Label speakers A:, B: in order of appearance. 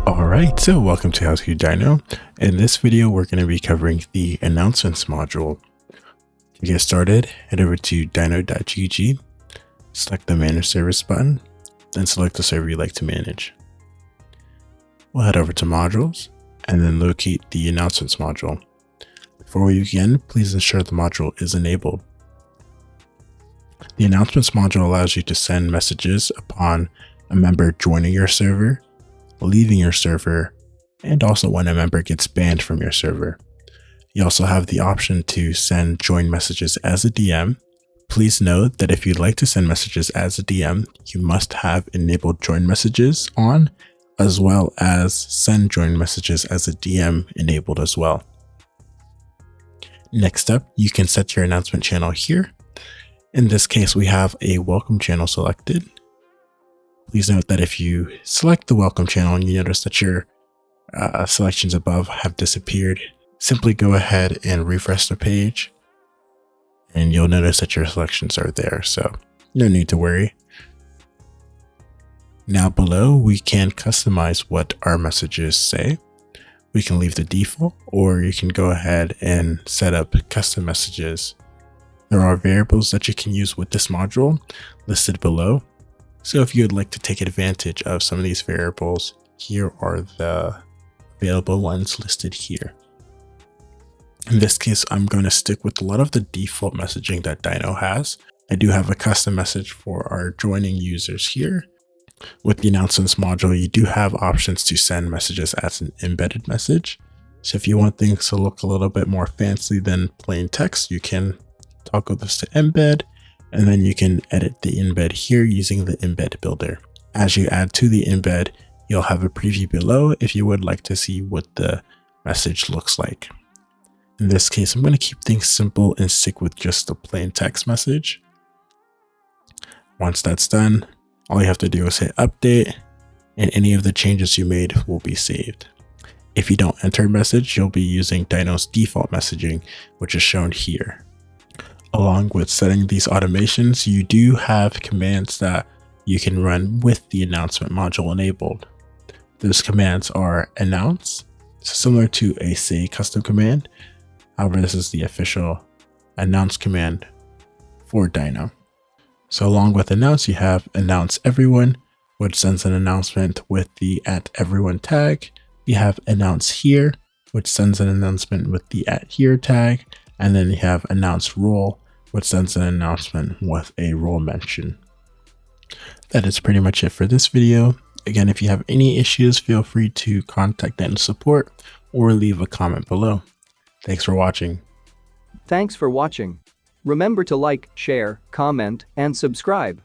A: Alright, so welcome to How to Dyno. In this video, we're going to be covering the announcements module. To get started, head over to dyno.gg, select the Manage Service button, then select the server you'd like to manage. We'll head over to Modules, and then locate the Announcements module. Before we begin, please ensure the module is enabled. The Announcements module allows you to send messages upon a member joining your server, leaving your server, and also when a member gets banned from your server. You also have the option to send join messages as a DM. Please note that if you'd like to send messages as a DM, you must have enabled join messages on, as well as send join messages as a DM enabled as well. Next up, you can set your announcement channel here. In this case, we have a welcome channel selected. Please note that if you select the welcome channel and you notice that your selections above have disappeared, simply go ahead and refresh the page and you'll notice that your selections are there, so no need to worry. Now below, we can customize what our messages say. We can leave the default, or you can go ahead and set up custom messages. There are variables that you can use with this module listed below. So if you would like to take advantage of some of these variables, here are the available ones listed here. In this case, I'm going to stick with a lot of the default messaging that Dyno has. I do have a custom message for our joining users here. With the announcements module, you do have options to send messages as an embedded message. So if you want things to look a little bit more fancy than plain text, you can toggle this to embed. And then you can edit the embed here using the embed builder. As you add to the embed, you'll have a preview below if you would like to see what the message looks like. In this case, I'm going to keep things simple and stick with just the plain text message. Once that's done, all you have to do is hit update and any of the changes you made will be saved. If you don't enter a message, you'll be using Dyno's default messaging, which is shown here. Along with setting these automations, you do have commands that you can run with the announcement module enabled. Those commands are announce, similar to a say custom command. However, this is the official announce command for Dyno. So along with announce, you have announce everyone, which sends an announcement with the @everyone tag. You have announce here, which sends an announcement with the @here tag. And then you have announce role, which sends an announcement with a role mention. That is pretty much it for this video. Again, if you have any issues, feel free to contact Dyno support or leave a comment below. Thanks for watching.
B: Thanks for watching. Remember to like, share, comment, and subscribe.